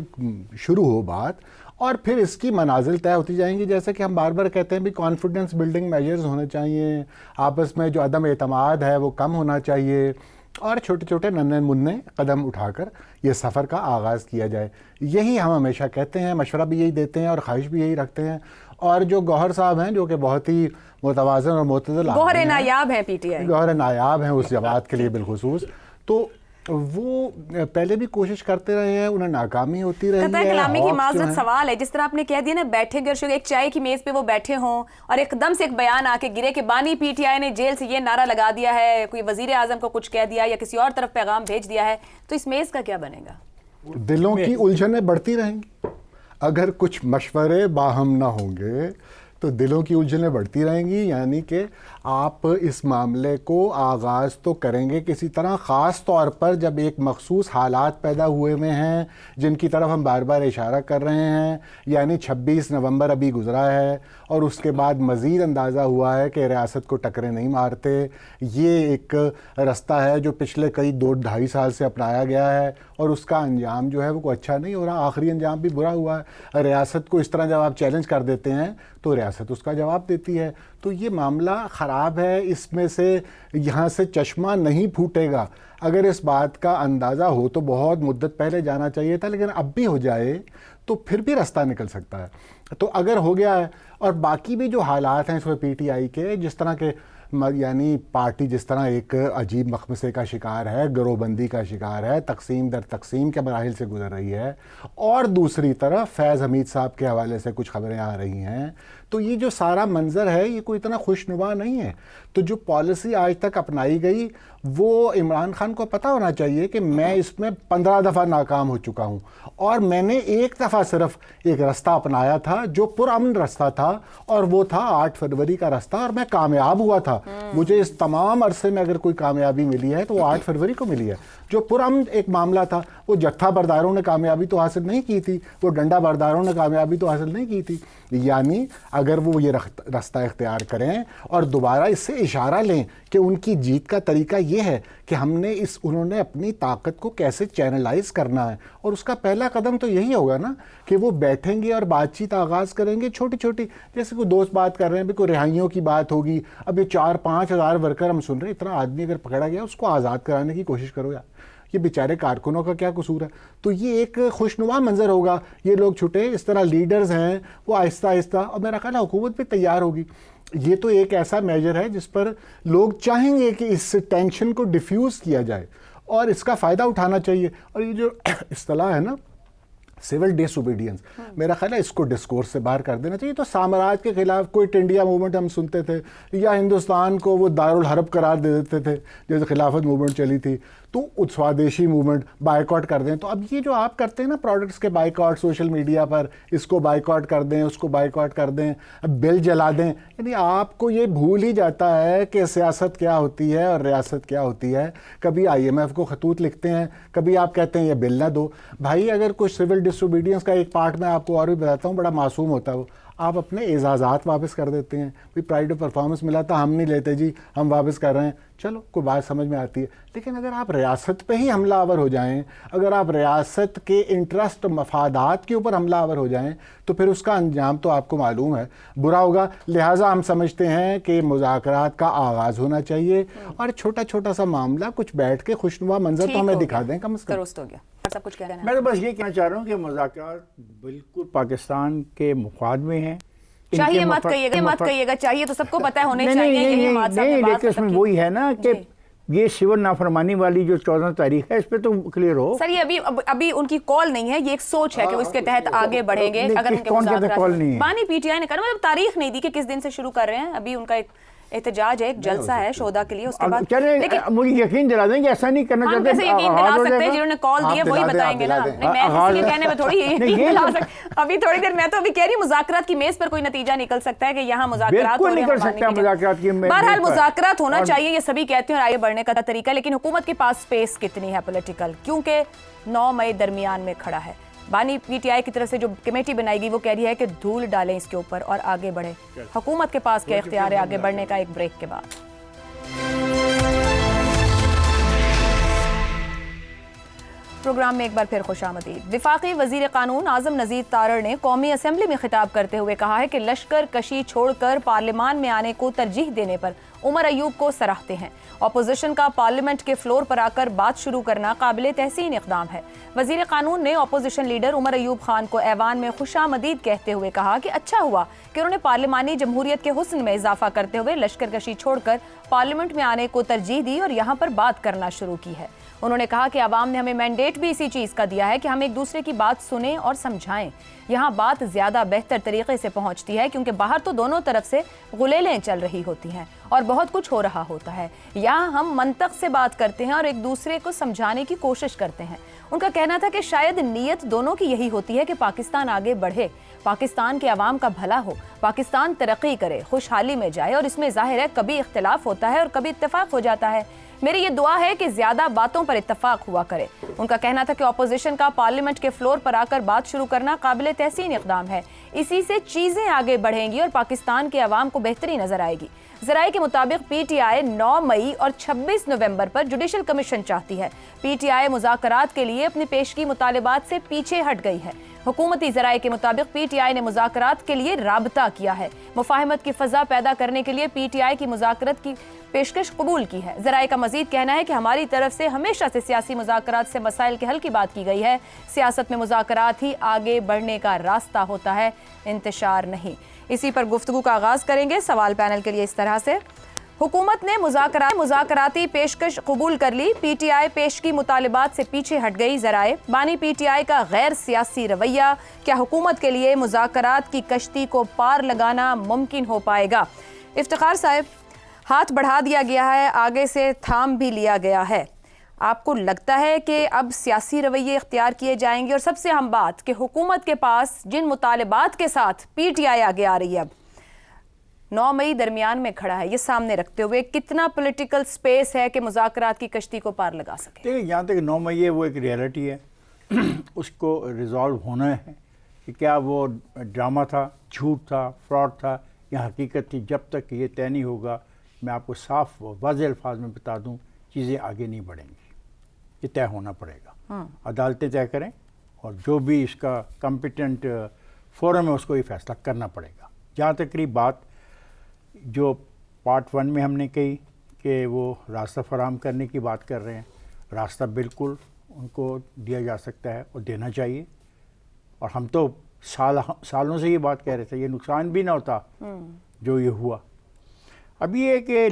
شروع ہو بات، اور پھر اس کی منازل طے ہوتی جائیں گی. جیسے کہ ہم بار بار کہتے ہیں بھی کانفیڈنس بلڈنگ میجرز ہونے چاہیے، آپس میں جو عدم اعتماد ہے وہ کم ہونا چاہیے، اور چھوٹے چھوٹے ننھے منھے قدم اٹھا کر یہ سفر کا آغاز کیا جائے. یہی ہم ہمیشہ کہتے ہیں، مشورہ بھی یہی دیتے ہیں اور خواہش بھی یہی رکھتے ہیں. اور جو گوہر صاحب ہیں جو کہ بہت ہی متوازن اور معتدل گوہر نایاب ہیں، پی ٹی آئی گوہر نایاب ہیں اس جماعت کے لیے بالخصوص، تو وہ پہلے بھی کوشش کرتے رہے ہیں, انہیں ناکامی ہوتی رہی ہے. کلامی کی معذرت سوال ہے, جس طرح آپ نے کہہ دیا نا بیٹھے گئے ایک چائے کی میز پہ وہ بیٹھے ہوں اور ایک دم سے ایک بیان آ کے گرے کہ بانی پی ٹی آئی نے جیل سے یہ نعرہ لگا دیا ہے, کوئی وزیر اعظم کو کچھ کہہ دیا یا کسی اور طرف پیغام بھیج دیا ہے, تو اس میز کا کیا بنے گا؟ دلوں کی الجھنیں بڑھتی رہیں گی. اگر کچھ مشورے باہم نہ ہوں گے تو دلوں کی الجھنیں بڑھتی رہیں گی. یعنی کہ آپ اس معاملے کو آغاز تو کریں گے کسی طرح, خاص طور پر جب ایک مخصوص حالات پیدا ہوئے ہوئے ہیں جن کی طرف ہم بار بار اشارہ کر رہے ہیں. یعنی 26 نومبر ابھی گزرا ہے اور اس کے بعد مزید اندازہ ہوا ہے کہ ریاست کو ٹکرے نہیں مارتے. یہ ایک رستہ ہے جو پچھلے کئی 2-2.5 سال سے اپنایا گیا ہے اور اس کا انجام جو ہے وہ کوئی اچھا نہیں ہو رہا. آخری انجام بھی برا ہوا ہے. ریاست کو اس طرح جب آپ چیلنج کر دیتے ہیں تو ریاست اس کا جواب دیتی ہے. تو یہ معاملہ خراب ہے, اس میں سے یہاں سے چشمہ نہیں پھوٹے گا. اگر اس بات کا اندازہ ہو تو بہت مدت پہلے جانا چاہیے تھا, لیکن اب بھی ہو جائے تو پھر بھی راستہ نکل سکتا ہے. تو اگر ہو گیا ہے, اور باقی بھی جو حالات ہیں اس میں پی ٹی آئی کے, جس طرح کے یعنی پارٹی جس طرح ایک عجیب مخمصے کا شکار ہے, گروہ بندی کا شکار ہے, تقسیم در تقسیم کے مراحل سے گزر رہی ہے, اور دوسری طرف فیض حمید صاحب کے حوالے سے کچھ خبریں آ رہی ہیں, تو یہ جو سارا منظر ہے یہ کوئی اتنا خوشنما نہیں ہے. تو جو پالیسی آج تک اپنائی گئی وہ عمران خان کو پتہ ہونا چاہیے کہ میں اس میں 15 دفعہ ناکام ہو چکا ہوں, اور میں نے ایک دفعہ صرف ایک رستہ اپنایا تھا جو پرامن رستہ تھا, اور وہ تھا 8 فروری کا رستہ, اور میں کامیاب ہوا تھا. مجھے اس تمام عرصے میں اگر کوئی کامیابی ملی ہے تو وہ 8 فروری کو ملی ہے. جو پرامن ایک معاملہ تھا وہ جتھا برداروں نے کامیابی تو حاصل نہیں کی تھی, وہ ڈنڈا برداروں نے کامیابی تو حاصل نہیں کی تھی. یعنی اگر وہ یہ رستہ اختیار کریں اور دوبارہ اس سے اشارہ لیں کہ ان کی جیت کا طریقہ یہ ہے کہ انہوں نے اپنی طاقت کو کیسے چینلائز کرنا ہے, اور اس کا پہلا قدم تو یہی ہوگا نا کہ وہ بیٹھیں گے اور بات چیت آغاز کریں گے چھوٹی چھوٹی, جیسے کوئی دوست بات کر رہے ہیں, کوئی رہائیوں کی بات ہوگی. اب یہ 4-5 ہزار ورکر ہم سن رہے ہیں, اتنا آدمی اگر پکڑا گیا اس کو آزاد کرانے کی کوشش کرو یار, یہ بیچارے کارکنوں کا کیا قصور ہے. تو یہ ایک خوشنما منظر ہوگا, یہ لوگ چھٹے, اس طرح لیڈرز ہیں وہ آہستہ آہستہ, اور میرا خیال ہے حکومت بھی تیار ہوگی. یہ تو ایک ایسا میجر ہے جس پر لوگ چاہیں گے کہ اس ٹینشن کو ڈیفیوز کیا جائے اور اس کا فائدہ اٹھانا چاہیے. اور یہ جو اصطلاح ہے نا سول ڈس اوبیڈینس, میرا خیال ہے اس کو ڈسکورس سے باہر کر دینا چاہیے. تو سامراج کے خلاف کوئی انڈیا موومنٹ ہم سنتے تھے, یا ہندوستان کو وہ دارالحرب قرار دے دیتے تھے جیسے خلافت موومنٹ چلی تھی, تو سوادیشی موومنٹ بائیکاٹ کر دیں. تو اب یہ جو آپ کرتے ہیں نا پروڈکٹس کے بائیکاٹ سوشل میڈیا پر, اس کو بائیکاٹ کر دیں, اس کو بائیکاٹ کر دیں, بل جلا دیں, یعنی آپ کو یہ بھول ہی جاتا ہے کہ سیاست کیا ہوتی ہے اور ریاست کیا ہوتی ہے. کبھی IMF کو خطوط لکھتے ہیں, کبھی آپ کہتے ہیں یہ بل نہ دو. بھائی اگر کچھ سول ڈس اوبیڈینس کا ایک پارٹ میں آپ کو اور بھی بتاتا ہوں, بڑا معصوم ہوتا ہے وہ, آپ اپنے اعزازات واپس کر دیتے ہیں. بھی پرائڈ آف پرفارمنس ملا تھا, ہم نہیں لیتے جی, ہم واپس کر رہے ہیں, چلو کوئی بات سمجھ میں آتی ہے. لیکن اگر آپ ریاست پہ ہی حملہ آور ہو جائیں, اگر آپ ریاست کے انٹرسٹ مفادات کے اوپر حملہ آور ہو جائیں, تو پھر اس کا انجام تو آپ کو معلوم ہے برا ہوگا. لہٰذا ہم سمجھتے ہیں کہ مذاکرات کا آغاز ہونا چاہیے, اور چھوٹا چھوٹا سا معاملہ کچھ بیٹھ کے خوشنما منظر تو ہمیں دکھا دیں کم از کم. درست ہو گیا. سب کچھ کہنا ہے. میں تو بس یہ کہنا چاہ رہا ہوں کہ مذاکرات بالکل پاکستان کے مفاد میں ہیں. چاہیے مت کہیے گا, چاہیے تو سب کو پتہ ہونے چاہیے. نہیں, لیکن اس میں وہی ہے نا کہ یہ سول نافرمانی والی جو 14 تاریخ ہے اس پہ تو کلیئر ہو. سر یہ ابھی ان کی کال نہیں ہے, یہ ایک سوچ ہے کہ وہ اس کے تحت آگے بڑھیں گے. اگر ان کے مذاکرات بانی پی ٹی آئی نے کہا, مطلب تاریخ نہیں دی کہ کس دن سے شروع کر رہے ہیں. ابھی ان کا ایک احتجاج ہے, ایک جلسہ ہے شہدا کے لیے, اس کے بعد مجھے یقین دلا دیں کہ ایسا نہیں کرنا چاہتے. کیسے یقین دلا سکتے ہیں جنہوں نے کال دی ہے وہی بتائیں گے نا. میں اس لیے کہنے میں تھوڑی یقین دلا سکتے. ابھی تھوڑی دیر میں تو ابھی کہہ رہی ہوں مذاکرات کی میز پر کوئی نتیجہ نکل سکتا ہے کہ یہاں مذاکرات ہو رہے ہیں. بہرحال مذاکرات ہونا چاہیے, یہ سبھی کہتے ہیں, اور آگے بڑھنے کا طریقہ. لیکن حکومت کے پاس سپیس کتنی ہے پولیٹیکل, کیونکہ 9 مئی درمیان میں کھڑا ہے. بانی پی ٹی آئی کی طرف سے جو کمیٹی بنائی گئی وہ کہہ رہی ہے کہ دھول ڈالیں اس کے اوپر اور آگے بڑھیں. حکومت کے پاس کیا اختیار ہے آگے بڑھنے کا؟ ایک بریک کے بعد. پروگرام میں ایک بار پھر خوش آمدید. وفاقی وزیر قانون اعظم نذیر تارڑ نے قومی اسمبلی میں خطاب کرتے ہوئے کہا ہے کہ لشکر کشی چھوڑ کر پارلیمان میں آنے کو ترجیح دینے پر عمر ایوب کو سراہتے ہیں. اپوزیشن کا پارلیمنٹ کے فلور پر آ کر بات شروع کرنا قابل تحسین اقدام ہے. وزیر قانون نے اپوزیشن لیڈر عمر ایوب خان کو ایوان میں خوش آمدید کہتے ہوئے کہا کہ اچھا ہوا کہ انہوں نے پارلیمانی جمہوریت کے حسن میں اضافہ کرتے ہوئے لشکر کشی چھوڑ کر پارلیمنٹ میں آنے کو ترجیح دی اور یہاں پر بات کرنا شروع کی ہے. انہوں نے کہا کہ عوام نے ہمیں مینڈیٹ بھی اسی چیز کا دیا ہے کہ ہم ایک دوسرے کی بات سنیں اور سمجھائیں. یہاں بات زیادہ بہتر طریقے سے پہنچتی ہے کیونکہ باہر تو دونوں طرف سے غلیلیں چل رہی ہوتی ہیں اور بہت کچھ ہو رہا ہوتا ہے. یہاں ہم منطق سے بات کرتے ہیں اور ایک دوسرے کو سمجھانے کی کوشش کرتے ہیں. ان کا کہنا تھا کہ شاید نیت دونوں کی یہی ہوتی ہے کہ پاکستان آگے بڑھے, پاکستان کے عوام کا بھلا ہو, پاکستان ترقی کرے, خوشحالی میں جائے, اور اس میں ظاہر ہے کبھی اختلاف ہوتا ہے اور کبھی اتفاق ہو جاتا ہے. میری یہ دعا ہے کہ زیادہ باتوں پر اتفاق ہوا کرے. ان کا کہنا تھا کہ اپوزیشن کا پارلیمنٹ کے فلور پر آ کر بات شروع کرنا قابل تحسین اقدام ہے. اسی سے چیزیں آگے بڑھیں گی اور پاکستان کے عوام کو بہتری نظر آئے گی. ذرائع کے مطابق پی ٹی آئی 9 مئی اور 26 نومبر پر جوڈیشل کمیشن چاہتی ہے. پی ٹی آئی مذاکرات کے لیے اپنی پیشگی مطالبات سے پیچھے ہٹ گئی ہے. حکومتی ذرائع کے مطابق پی ٹی آئی نے مذاکرات کے لیے رابطہ کیا ہے. مفاہمت کی فضا پیدا کرنے کے لیے پی ٹی آئی کی مذاکرات کی پیشکش قبول کی ہے. ذرائع کا مزید کہنا ہے کہ ہماری طرف سے ہمیشہ سے سیاسی مذاکرات سے مسائل کے حل کی بات کی گئی ہے. سیاست میں مذاکرات ہی آگے بڑھنے کا راستہ ہوتا ہے, انتشار نہیں. اسی پر گفتگو کا آغاز کریں گے. سوال پینل کے لیے اس طرح سے: حکومت نے مذاکراتی پیشکش قبول کر لی, پی ٹی آئی پیشگی مطالبات سے پیچھے ہٹ گئی. ذرائع: بانی پی ٹی آئی کا غیر سیاسی رویہ, کیا حکومت کے لیے مذاکرات کی کشتی کو پار لگانا ممکن ہو پائے گا؟ افتخار صاحب, ہاتھ بڑھا دیا گیا ہے, آگے سے تھام بھی لیا گیا ہے. آپ کو لگتا ہے کہ اب سیاسی رویے اختیار کیے جائیں گے؟ اور سب سے اہم بات کہ حکومت کے پاس جن مطالبات کے ساتھ پی ٹی آئی آگے آ رہی ہے, اب 9 مئی درمیان میں کھڑا ہے, یہ سامنے رکھتے ہوئے کتنا پولیٹیکل سپیس ہے کہ مذاکرات کی کشتی کو پار لگا سکے؟ دیکھیں, جہاں تک 9 مئی ہے وہ ایک ریئلٹی ہے, اس کو ریزالو ہونا ہے کہ کیا وہ ڈرامہ تھا, جھوٹ تھا, فراڈ تھا یا حقیقت تھی. جب تک یہ طے نہیں ہوگا, میں آپ کو صاف واضح الفاظ میں بتا دوں, چیزیں آگے نہیں بڑھیں گی. یہ طے ہونا پڑے گا, عدالتیں طے کریں, اور جو بھی اس کا کمپیٹنٹ فورم ہے اس کو یہ فیصلہ کرنا پڑے گا. جہاں تک رہی بات جو پارٹ 1 میں ہم نے کہی کہ وہ راستہ فراہم کرنے کی بات کر رہے ہیں, راستہ بالکل ان کو دیا جا سکتا ہے اور دینا چاہیے. اور ہم تو سالوں سے یہ بات کہہ رہے تھے, یہ نقصان بھی نہ ہوتا جو یہ ہوا. اب یہ ہے کہ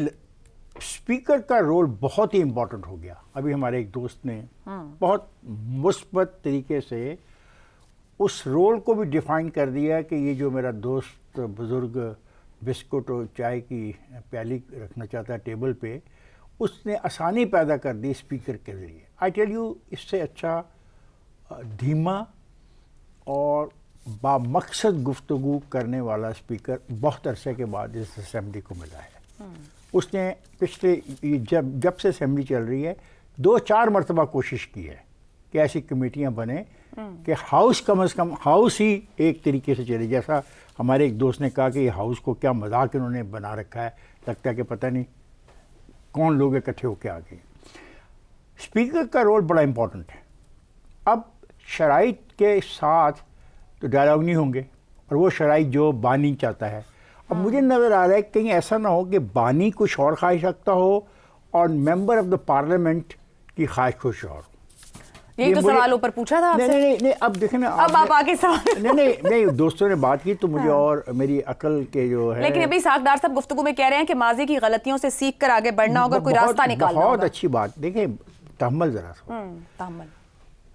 اسپیکر کا رول بہت ہی امپورٹنٹ ہو گیا. ابھی ہمارے ایک دوست نے بہت مثبت طریقے سے اس رول کو بھی ڈیفائن کر دیا کہ یہ جو میرا دوست بزرگ بسکٹ اور چائے کی پیالی رکھنا چاہتا ہے ٹیبل پہ, اس نے آسانی پیدا کر دی اسپیکر کے ذریعے. آئی ٹیل یو, اس سے اچھا دھیما اور با مقصد گفتگو کرنے والا اسپیکر بہت عرصے کے بعد اس اسمبلی کو ملا ہے. اس نے پچھلے جب سے اسمبلی چل رہی ہے 2-4 مرتبہ کوشش کی ہے کہ ایسی کمیٹیاں بنیں کہ ہاؤس کم از کم ہاؤس ہی ایک طریقے سے چلے. جیسا ہمارے ایک دوست نے کہا کہ یہ ہاؤس کو کیا مذاق انہوں نے بنا رکھا ہے, لگتا ہے کہ پتہ نہیں کون لوگ اکٹھے ہو کے آ گئے. اسپیکر کا رول بڑا امپورٹنٹ ہے. اب شرائط کے ساتھ تو ڈائلاگ نہیں ہوں گے, اور وہ شرائط جو بانی چاہتا ہے. اب مجھے نظر آ رہا ہے کہیں ایسا نہ ہو کہ بانی کچھ اور خواہش رکھتا ہو اور ممبر آف دا پارلیمنٹ کی خواہش کچھ اور. یہ تو سوال اوپر پوچھا تھا آپ سے. نہیں, اب دیکھیں نا, اب آپ آگے سوال. نہیں, دوستوں نے بات کی تو مجھے اور میری عقل کے جو ہے. لیکن ابھی اسحاق ڈار صاحب گفتگو میں کہہ رہے ہیں کہ ماضی کی غلطیوں سے سیکھ کر آگے بڑھنا ہوگا, کوئی راستہ نکالنا ہوگا. بہت اچھی بات. دیکھیں, تحمل ذرا سا, تحمل.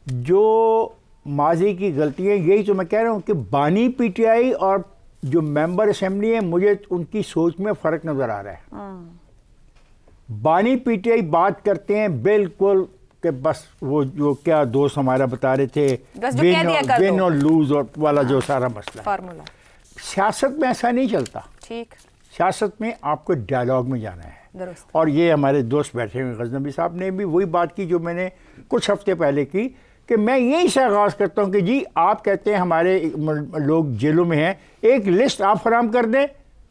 جو ماضی کی غلطیاں, یہی تو میں کہہ رہا ہوں کہ بانی پی ٹی آئی اور جو ممبر اسمبلی ہیں, مجھے ان کی سوچ میں فرق نظر آ رہا ہے. بانی پی ٹی آئی بات کرتے ہیں بالکل کہ بس وہ جو کیا دوست ہمارا بتا رہے تھے ون اور لوز اور والا جو سارا مسئلہ فارمولا. سیاست میں ایسا نہیں چلتا. ٹھیک, سیاست میں آپ کو ڈائلاگ میں جانا ہے. درست. اور یہ ہمارے دوست بیٹھے ہوئے غزنبی صاحب نے بھی وہی بات کی جو میں نے کچھ ہفتے پہلے کی, کہ میں یہی سے آغاز کرتا ہوں کہ جی آپ کہتے ہیں ہمارے لوگ جیلوں میں ہیں, ایک لسٹ آپ فراہم کر دیں,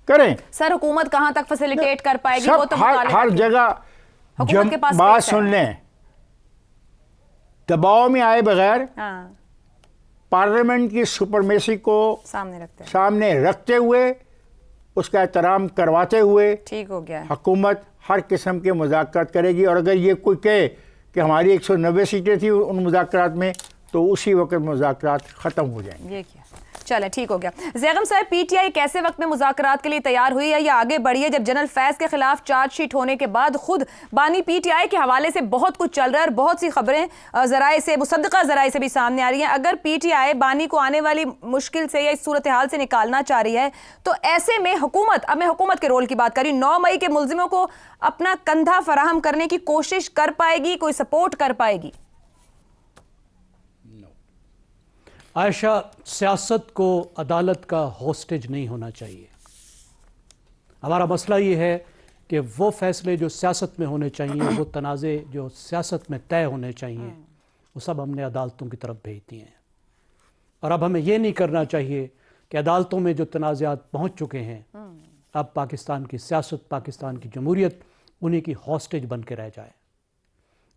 کریں. سر حکومت کہاں تک فیسیلیٹیٹ کر پائے گی وہ تو ہر جگہ بات سن لیں, دباؤ میں آئے بغیر پارلیمنٹ کی سپرمیسی کو سامنے رکھتے ہوئے, اس کا احترام کرواتے ہوئے, ٹھیک ہو گیا, حکومت ہر قسم کے مذاکرات کرے گی. اور اگر یہ کوئی کہے کہ ہماری 190 سیٹیں تھیں ان مذاکرات میں, تو اسی وقت مذاکرات ختم ہو جائیں گے. یہ کیا چلیں ٹھیک ہو گیا. زیغم صاحب پی ٹی آئی کیسے وقت میں مذاکرات کے لیے تیار ہوئی ہے یا آگے بڑھی ہے جب جنرل فیض کے خلاف چارج شیٹ ہونے کے بعد خود بانی پی ٹی آئی کے حوالے سے بہت کچھ چل رہا ہے اور بہت سی خبریں ذرائع سے مصدقہ ذرائع سے بھی سامنے آ رہی ہیں. اگر پی ٹی آئی بانی کو آنے والی مشکل سے یا اس صورتحال سے نکالنا چاہ رہی ہے تو ایسے میں حکومت، اب میں حکومت کے رول کی بات کر رہی ہوں، 9 مئی کے ملزموں کو اپنا کندھا فراہم کرنے کی کوشش کر پائے گی، کوئی سپورٹ کر پائے گی؟ عائشہ، سیاست کو عدالت کا ہوسٹیج نہیں ہونا چاہیے. ہمارا مسئلہ یہ ہے کہ وہ فیصلے جو سیاست میں ہونے چاہیے، وہ تنازع جو سیاست میں طے ہونے چاہیے، وہ سب ہم نے عدالتوں کی طرف بھیج دیے ہیں. اور اب ہمیں یہ نہیں کرنا چاہیے کہ عدالتوں میں جو تنازعات پہنچ چکے ہیں اب پاکستان کی سیاست، پاکستان کی جمہوریت انہی کی ہوسٹیج بن کے رہ جائے.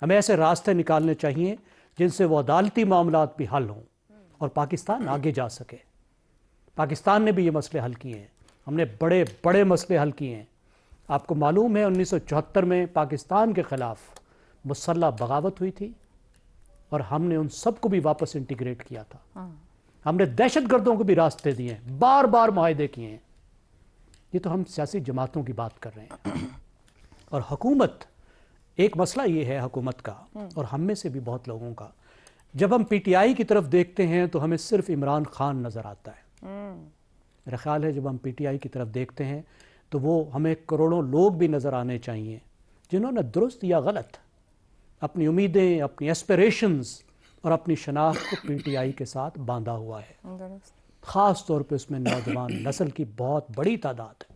ہمیں ایسے راستے نکالنے چاہیے جن سے وہ عدالتی معاملات بھی حل ہوں اور پاکستان آگے جا سکے. پاکستان نے بھی یہ مسئلے حل کیے ہیں، ہم نے بڑے بڑے مسئلے حل کیے ہیں. آپ کو معلوم ہے 1974 میں پاکستان کے خلاف مسلح بغاوت ہوئی تھی اور ہم نے ان سب کو بھی واپس انٹیگریٹ کیا تھا. ہم نے دہشت گردوں کو بھی راستے دیے ہیں، بار بار معاہدے کیے ہیں. یہ تو ہم سیاسی جماعتوں کی بات کر رہے ہیں. اور حکومت، ایک مسئلہ یہ ہے حکومت کا اور ہم میں سے بھی بہت لوگوں کا، جب ہم پی ٹی آئی کی طرف دیکھتے ہیں تو ہمیں صرف عمران خان نظر آتا ہے. میرا خیال ہے جب ہم پی ٹی آئی کی طرف دیکھتے ہیں تو وہ ہمیں کروڑوں لوگ بھی نظر آنے چاہیے جنہوں نے درست یا غلط اپنی امیدیں، اپنی ایسپیریشنز اور اپنی شناخت کو پی ٹی آئی کے ساتھ باندھا ہوا ہے. خاص طور پہ اس میں نوجوان نسل کی بہت بڑی تعداد ہے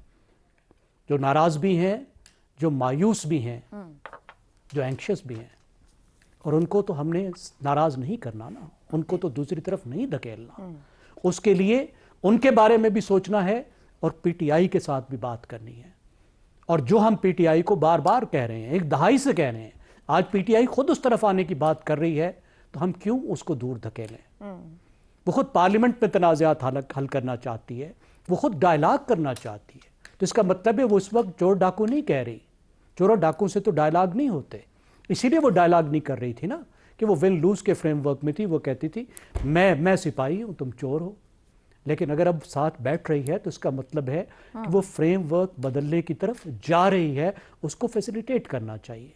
جو ناراض بھی ہیں، جو مایوس بھی ہیں، جو اینکشس بھی ہیں. اور ان کو تو ہم نے ناراض نہیں کرنا نا، ان کو تو دوسری طرف نہیں دھکیلنا. اس کے لیے ان کے بارے میں بھی سوچنا ہے اور پی ٹی آئی کے ساتھ بھی بات کرنی ہے. اور جو ہم پی ٹی آئی کو بار بار کہہ رہے ہیں، ایک دہائی سے کہہ رہے ہیں، آج پی ٹی آئی خود اس طرف آنے کی بات کر رہی ہے تو ہم کیوں اس کو دور دھکیلیں؟ وہ خود پارلیمنٹ میں تنازعات حل کرنا چاہتی ہے، وہ خود ڈائلاگ کرنا چاہتی ہے. تو اس کا مطلب ہے وہ اس وقت چور ڈاکو نہیں کہہ رہی. چور اور ڈاکو سے تو ڈائلاگ نہیں ہوتے، اسی لیے وہ ڈائلاگ نہیں کر رہی تھی نا کہ وہ ون لوز کے فریم ورک میں تھی. وہ کہتی تھی میں سپاہی ہوں، تم چور ہو. لیکن اگر اب ساتھ بیٹھ رہی ہے تو اس کا مطلب ہے کہ وہ فریم ورک بدلنے کی طرف جا رہی ہے. اس کو فیسیلیٹیٹ کرنا چاہیے.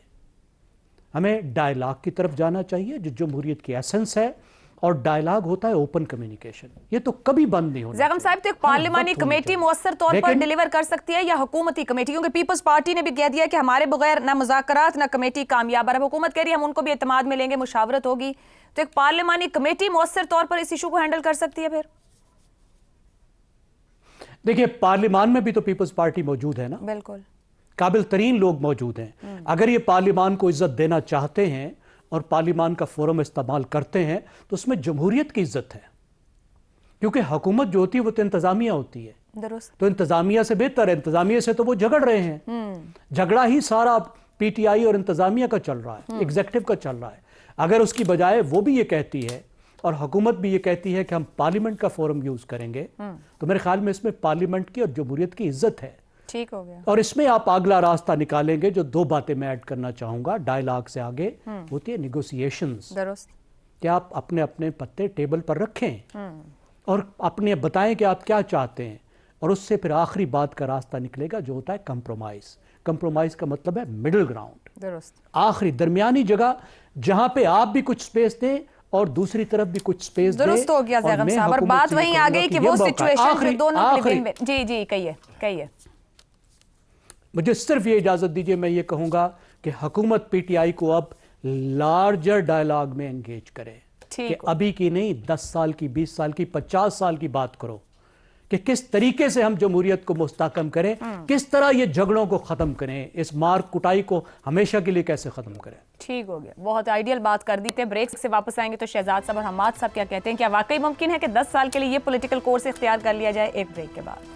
ہمیں ڈائلاگ کی طرف جانا چاہیے جو جمہوریت کی ایسنس ہے، اور ڈائلاگ ہوتا ہے اوپن کمیونیکیشن. یہ تو کبھی بند نہیں ہونا. زیغم صاحب تو ایک پارلیمانی کمیٹی مؤثر طور پر ڈیلیور کر سکتی ہے یا حکومتی کمیٹی؟ کیونکہ پیپلز پارٹی نے بھی کہہ دیا کہ ہمارے بغیر نہ مذاکرات نہ کمیٹی کامیاب. اور اب حکومت کہہ رہی ہے ہم ان کو بھی اعتماد میں لیں گے، مشاورت ہوگی. تو ایک پارلیمانی کمیٹی مؤثر طور پر اس ایشو کو ہینڈل کر سکتی ہے. پھر دیکھیے پارلیمان میں بھی تو پیپلز پارٹی موجود ہے نا، بالکل قابل ترین لوگ موجود ہیں. اگر یہ پارلیمان کو عزت دینا چاہتے ہیں اور پارلیمان کا فورم استعمال کرتے ہیں تو اس میں جمہوریت کی عزت ہے. کیونکہ حکومت جو ہوتی ہے وہ تو انتظامیہ ہوتی ہے. درست. تو انتظامیہ سے بہتر ہے، انتظامیہ سے تو وہ جھگڑ رہے ہیں. جھگڑا ہی سارا پی ٹی آئی اور انتظامیہ کا چل رہا ہے، ایگزیکٹو کا چل رہا ہے. اگر اس کی بجائے وہ بھی یہ کہتی ہے اور حکومت بھی یہ کہتی ہے کہ ہم پارلیمنٹ کا فورم یوز کریں گے تو میرے خیال میں اس میں پارلیمنٹ کی اور جمہوریت کی عزت ہے. ٹھیک ہو گیا. اور اس میں آپ اگلا راستہ نکالیں گے جو 2 باتیں میں ایڈ کرنا چاہوں گا ڈائلاگ سے آگے ہوتی ہے نیگوسیشنز. درست. کہ آپ اپنے اپنے پتے ٹیبل پر رکھیں اور اپنے بتائیں کہ آپ کیا چاہتے ہیں، اور اس سے پھر آخری بات کا راستہ نکلے گا جو ہوتا ہے کمپرومائز. کمپرومائز کا مطلب ہے مڈل گراؤنڈ، درست. آخری درمیانی جگہ جہاں پہ آپ بھی کچھ سپیس دیں اور دوسری طرف بھی کچھ سپیس دیں. درست ہو گیا زیغم صاحب. اور بات وہیں آ گئی کہ وہ سچویشن جو دونوں کے بین میں. جی کہیے. مجھے صرف یہ اجازت دیجئے، میں یہ کہوں گا کہ حکومت پی ٹی آئی کو اب لارجر ڈائلاگ میں انگیج کرے کہ ابھی کی نہیں 10 سال کی، 20 سال کی، 50 سال کی بات کرو کہ کس طریقے سے ہم جمہوریت کو مستحکم کریں، کس طرح یہ جھگڑوں کو ختم کریں، اس مار کٹائی کو ہمیشہ کے لیے کیسے ختم کریں. ٹھیک ہو گیا. بہت آئیڈیل بات کر دی تھے. بریک سے واپس آئیں گے تو شہزاد صاحب اور حماد صاحب کیا کہتے ہیں. کیا واقعی ممکن ہے کہ 10 سال کے لیے یہ پولیٹیکل کورس اختیار کر لیا جائے؟ ایک بریک کے بعد.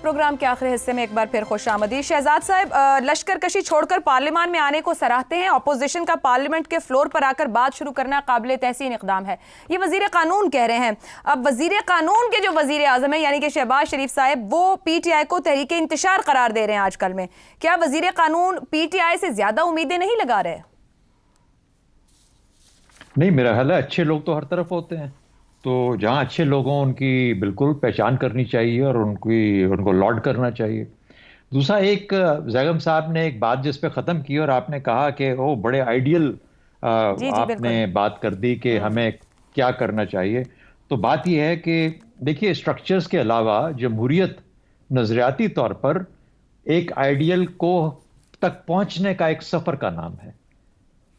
پروگرام کے آخری حصے میں ایک بار پھر خوش آمدید. شہزاد صاحب, لشکر کشی چھوڑ کر پارلیمان میں آنے کو سراہتے ہیں. اپوزیشن کا پارلیمنٹ کے فلور پر آ کر بات شروع کرنا قابل تحسین اقدام ہے. یہ وزیر قانون کہہ رہے ہیں. اب وزیر قانون کے جو وزیر اعظم ہیں یعنی کہ شہباز شریف صاحب, وہ پی ٹی آئی کو تحریک انتشار قرار دے رہے ہیں آج کل میں. کیا وزیر قانون پی ٹی آئی سے زیادہ امیدیں نہیں لگا رہے؟ نہیں, میرا خیال ہے اچھے لوگ تو ہر طرف ہوتے ہیں, تو جہاں اچھے لوگوں ان کی بالکل پہچان کرنی چاہیے اور ان کو لارڈ کرنا چاہیے. دوسرا, ایک زیغم صاحب نے ایک بات جس پہ ختم کی اور آپ نے کہا کہ وہ بڑے آئیڈیل آپ نے بات کر دی کہ ہمیں کیا کرنا چاہیے. تو بات یہ ہے کہ دیکھیے, اسٹرکچرز کے علاوہ جمہوریت نظریاتی طور پر ایک آئیڈیل کو تک پہنچنے کا ایک سفر کا نام ہے.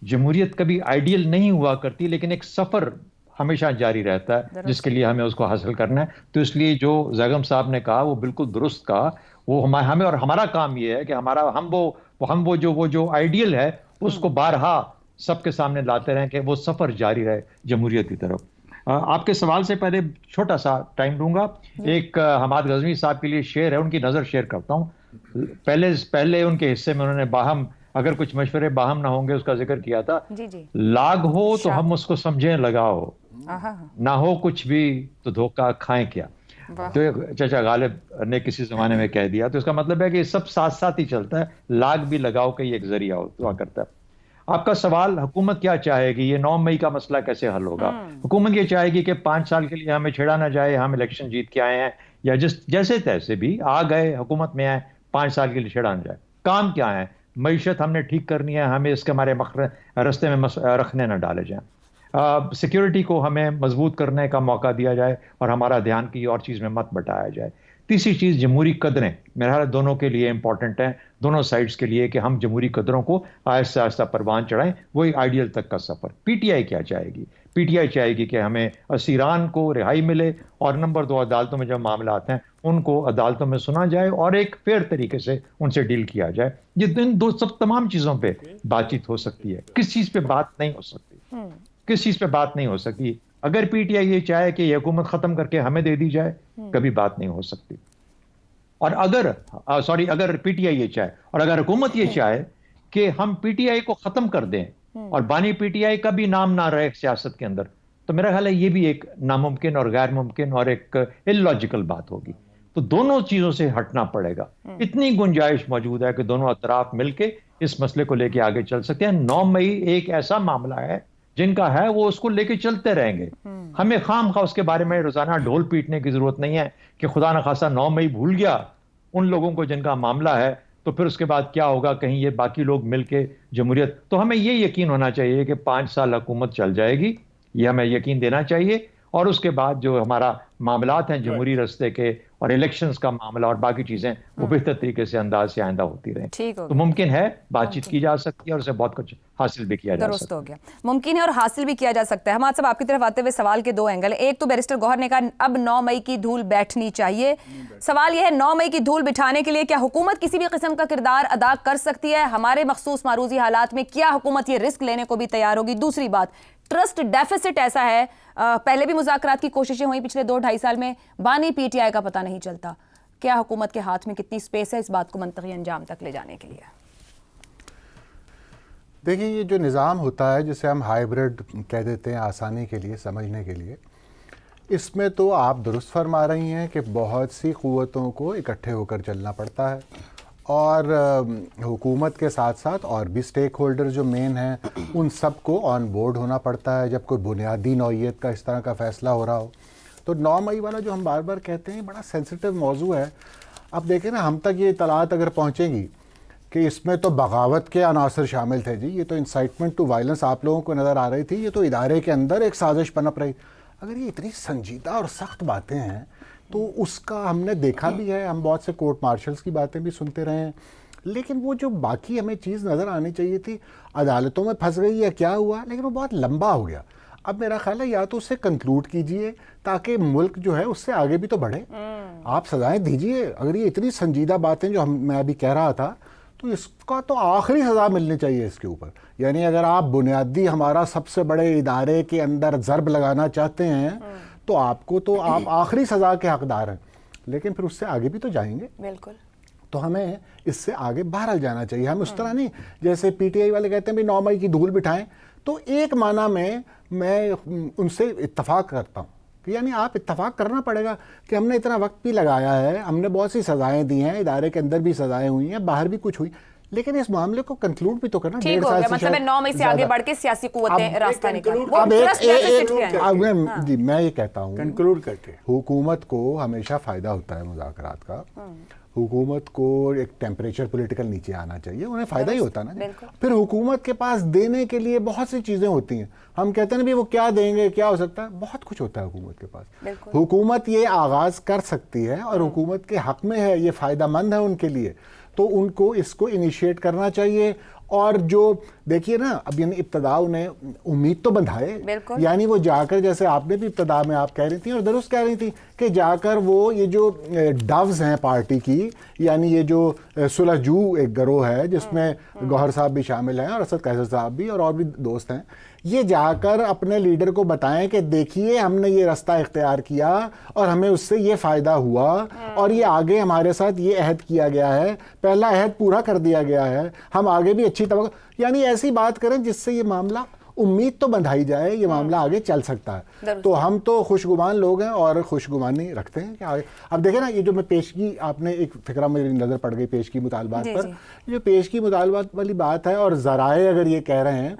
جمہوریت کبھی آئیڈیل نہیں ہوا کرتی, لیکن ایک سفر ہمیشہ جاری رہتا ہے جس کے لیے ہمیں اس کو حاصل کرنا ہے. تو اس لیے جو زیغم صاحب نے کہا وہ بالکل درست کہا. وہ ہمیں اور ہمارا کام یہ ہے کہ ہم وہ جو آئیڈیل ہے اس کو بارہا سب کے سامنے لاتے رہیں کہ وہ سفر جاری رہے جمہوریت کی طرف. آپ کے سوال سے پہلے چھوٹا سا ٹائم دوں گا. ایک حماد غزنوی صاحب کے لیے شعر ہے, ان کی نظر شیئر کرتا ہوں. پہلے ان کے حصے میں انہوں نے باہم, اگر کچھ مشورے باہم نہ ہوں گے, اس کا ذکر کیا تھا. لاگ ہو تو ہم اس کو سمجھیں لگاؤ, نہ ہو کچھ بھی تو دھوکہ کھائیں کیا. تو چچا غالب نے کسی زمانے میں کہہ دیا. تو اس کا مطلب ہے کہ سب ساتھ ساتھ ہی چلتا ہے, لاگ بھی لگاؤ کا یہ ایک ذریعہ ہوا کرتا ہے. آپ کا سوال, حکومت کیا چاہے گی, یہ 9 مئی کا مسئلہ کیسے حل ہوگا؟ حکومت یہ چاہے گی کہ 5 سال کے لیے ہمیں چھیڑا نہ جائے, ہم الیکشن جیت کے آئے ہیں یا جیسے تیسے بھی آ گئے حکومت میں آئے, 5 سال کے لیے چھیڑا نہ جائے. کام کیا ہے؟ معیشت ہم نے ٹھیک کرنی ہے, ہمیں اس کے ہمارے رستے میں رکھنے نہ ڈالے جائیں. سیکیورٹی کو ہمیں مضبوط کرنے کا موقع دیا جائے اور ہمارا دھیان کی اور چیز میں مت بٹایا جائے. تیسری چیز, جمہوری قدریں میرا خیال دونوں کے لیے امپورٹنٹ ہیں, دونوں سائڈز کے لیے, کہ ہم جمہوری قدروں کو آہستہ آہستہ پروان چڑھائیں. وہی آئیڈیل تک کا سفر. پی ٹی آئی کیا چاہے گی؟ پی ٹی آئی چاہے گی کہ ہمیں اسیران کو رہائی ملے, اور نمبر 2, عدالتوں میں جب معاملات ہیں ان کو عدالتوں میں سنا جائے اور ایک فیئر طریقے سے ان سے ڈیل کیا جائے. یہ سب تمام چیزوں پہ بات چیت ہو سکتی ہے. کس چیز پہ بات نہیں ہو سکتی؟ اگر پی ٹی آئی یہ چاہے کہ یہ حکومت ختم کر کے ہمیں دے دی جائے, کبھی بات نہیں ہو سکتی. اور اگر پی ٹی آئی یہ چاہے اور اگر حکومت یہ چاہے کہ ہم پی ٹی آئی کو ختم کر دیں اور بانی پی ٹی آئی کا بھی نام نہ رہے سیاست کے اندر, تو میرا خیال ہے یہ بھی ایک ناممکن اور غیر ممکن اور ایک اللاجیکل بات ہوگی. تو دونوں چیزوں سے ہٹنا پڑے گا. اتنی گنجائش موجود ہے کہ دونوں اطراف مل کے اس مسئلے کو لے کے آگے چل سکتے ہیں. 9 مئی ایک ایسا معاملہ ہے جن کا ہے وہ اس کو لے کے چلتے رہیں گے. ہمیں خام خواہ اس کے بارے میں روزانہ ڈھول پیٹنے کی ضرورت نہیں ہے کہ خدا نخواستہ 9 مئی بھول گیا ان لوگوں کو جن کا معاملہ ہے, تو پھر اس کے بعد کیا ہوگا, کہیں یہ باقی لوگ مل کے جمہوریت. تو ہمیں یہ یقین ہونا چاہیے کہ 5 سال حکومت چل جائے گی, یہ ہمیں یقین دینا چاہیے. اور اس کے بعد جو ہمارا معاملات ہیں جمہوری رستے کے اور الیکشنز کا معاملہ اور باقی چیزیں وہ بہتر طریقے سے انداز سے آئندہ ہوتی رہیں. تو ممکن ہے بات چیت کی جا سکتی ہے اور اسے بہت کچھ حاصل بھی کیا جا سکتا ہے. درست ہو گیا, ممکن ہے اور حاصل بھی کیا جا سکتا ہے. حماد صاحب, آپ کی طرف آتے ہوئے سوال کے 2 اینگل ہیں. ایک تو بیرسٹر گوہر نے کہا اب 9 مئی کی دھول بیٹھنی چاہیے. سوال یہ ہے 9 مئی کی دھول بٹھانے کے لیے کیا حکومت کسی بھی قسم کا کردار ادا کر سکتی ہے؟ ہمارے مخصوص معروضی حالات میں کیا حکومت یہ رسک لینے کو بھی تیار ہوگی؟ دوسری بات, ٹرسٹ ڈیفیسٹ ایسا ہے, پہلے بھی مذاکرات کی کوششیں ہوئیں پچھلے 2-2.5 سال میں, بانی پی ٹی آئی کا پتہ نہیں چلتا. کیا حکومت کے ہاتھ میں کتنی سپیس ہے اس بات کو منطقی انجام تک لے جانے کے لیے؟ دیکھیں, یہ جو نظام ہوتا ہے جسے ہم ہائیبرڈ کہہ دیتے ہیں آسانی کے لیے سمجھنے کے لیے, اس میں تو آپ درست فرما رہی ہیں کہ بہت سی قوتوں کو اکٹھے ہو کر چلنا پڑتا ہے, اور حکومت کے ساتھ ساتھ اور بھی سٹیک ہولڈر جو مین ہیں ان سب کو آن بورڈ ہونا پڑتا ہے جب کوئی بنیادی نوعیت کا اس طرح کا فیصلہ ہو رہا ہو. تو 9 مئی والا جو ہم بار بار کہتے ہیں بڑا سینسیٹیو موضوع ہے. اب دیکھیں نا, ہم تک یہ اطلاعات اگر پہنچیں گی کہ اس میں تو بغاوت کے عناصر شامل تھے, جی یہ تو انسائٹمنٹ ٹو وائلنس آپ لوگوں کو نظر آ رہی تھی, یہ تو ادارے کے اندر ایک سازش پنپ رہی. اگر یہ اتنی سنجیدہ اور سخت باتیں ہیں تو اس کا ہم نے دیکھا بھی ہے, ہم بہت سے کورٹ مارشلز کی باتیں بھی سنتے رہے ہیں, لیکن وہ جو باقی ہمیں چیز نظر آنی چاہیے تھی, عدالتوں میں پھنس گئی یا کیا ہوا, لیکن وہ بہت لمبا ہو گیا. اب میرا خیال ہے یا تو اسے کنکلوڈ کیجئے تاکہ ملک جو ہے اس سے آگے بھی تو بڑھے. آپ سزائیں دیجئے. اگر یہ اتنی سنجیدہ باتیں جو میں ابھی کہہ رہا تھا, تو اس کا تو آخری سزا ملنی چاہیے اس کے اوپر. یعنی اگر آپ بنیادی ہمارا سب سے بڑے ادارے کے اندر ضرب لگانا چاہتے ہیں تو آپ آخری سزا کے حقدار ہیں. لیکن پھر اس سے آگے بھی تو جائیں گے. بالکل. تو ہمیں اس سے آگے بہرحال جانا چاہیے. ہم اس طرح نہیں جیسے پی ٹی آئی والے کہتے ہیں بھی 9 مئی کی دھول بٹھائیں, تو ایک معنی میں ان سے اتفاق کرتا ہوں کہ یعنی آپ اتفاق کرنا پڑے گا کہ ہم نے اتنا وقت بھی لگایا ہے, ہم نے بہت سی سزائیں دی ہیں, ادارے کے اندر بھی سزائیں ہوئی ہیں, باہر بھی کچھ ہوئی, لیکن اس معاملے کو کنکلوڈ بھی تو کرنا. ٹھیک ہو گیا, مطلب 9 مئی سے آگے بڑھ کے سیاسی قوتیں راستہ نکالیں. جی میں یہ کہتا ہوں کنکلوڈ کرتے, حکومت کو ہمیشہ فائدہ ہوتا ہے مذاکرات کا. حکومت کو ایک ٹیمپریچر پولیٹیکل نیچے آنا چاہیے, انہیں فائدہ ہی ہوتا ہے نا. پھر حکومت کے پاس دینے کے لیے بہت سی چیزیں ہوتی ہیں. ہم کہتے ہیں نا بھی وہ کیا دیں گے, کیا ہو سکتا ہے, بہت کچھ ہوتا ہے حکومت کے پاس. حکومت یہ آغاز کر سکتی ہے اور حکومت کے حق میں ہے, یہ فائدہ مند ہے ان کے لیے, تو ان کو اس کو انیشیٹ کرنا چاہیے. اور جو دیکھیے نا اب یعنی ابتدا انہیں امید تو بندھائے, یعنی وہ جا کر, جیسے آپ نے بھی ابتدا میں آپ کہہ رہی تھیں اور درست کہہ رہی تھیں کہ جا کر وہ یہ جو ڈوز ہیں پارٹی کی, یعنی یہ جو صلح جو ایک گروہ ہے جس میں گوہر صاحب بھی شامل ہیں اور اسد قیصر صاحب بھی اور بھی دوست ہیں, یہ جا کر اپنے لیڈر کو بتائیں کہ دیکھیے ہم نے یہ رستہ اختیار کیا اور ہمیں اس سے یہ فائدہ ہوا اور یہ آگے ہمارے ساتھ یہ عہد کیا گیا ہے, پہلا عہد پورا کر دیا گیا ہے, ہم آگے بھی اچھی توقع, یعنی ایسی بات کریں جس سے یہ معاملہ امید تو بندھائی جائے, یہ معاملہ آگے چل سکتا ہے. تو ہم تو خوشگمان لوگ ہیں اور خوشگمانی رکھتے ہیں کہ آگے. اب دیکھیں نا یہ جو میں پیشگی, آپ نے ایک فقرہ میری نظر پڑ گئی پیشگی مطالبات پر, جو پیشگی مطالبات والی بات ہے اور ذرائع اگر یہ کہہ رہے ہیں,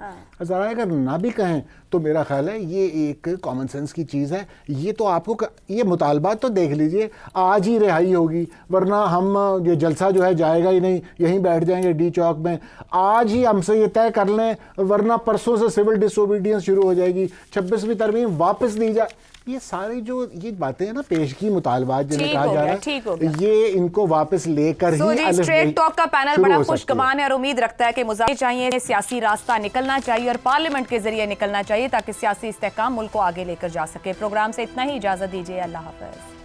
ذرائع اگر نہ بھی کہیں تو میرا خیال ہے یہ ایک کامن سینس کی چیز ہے. یہ تو آپ کو یہ مطالبات تو دیکھ لیجئے, آج ہی رہائی ہوگی, ورنہ ہم یہ جلسہ جو ہے جائے گا ہی نہیں, یہیں بیٹھ جائیں گے ڈی چوک میں. آج ہی ہم سے یہ طے کر لیں, ورنہ پرسوں سے سول ڈس اوبیڈینس شروع ہو جائے گی, 26ویں ترمیم واپس دی جائے. یہ ساری جو یہ باتیں ہیں نا پیشگی مطالبات جنہیں کہا جا رہا ہے, یہ ان کو واپس لے کر ہی اسٹریٹ ٹاک کا پینل بڑا خوشگمان ہے اور امید رکھتا ہے کہ مذاکرات چاہیے, سیاسی راستہ نکلنا چاہیے اور پارلیمنٹ کے ذریعے نکلنا چاہیے تاکہ سیاسی استحکام ملک کو آگے لے کر جا سکے. پروگرام سے اتنا ہی, اجازت دیجیے, اللہ حافظ.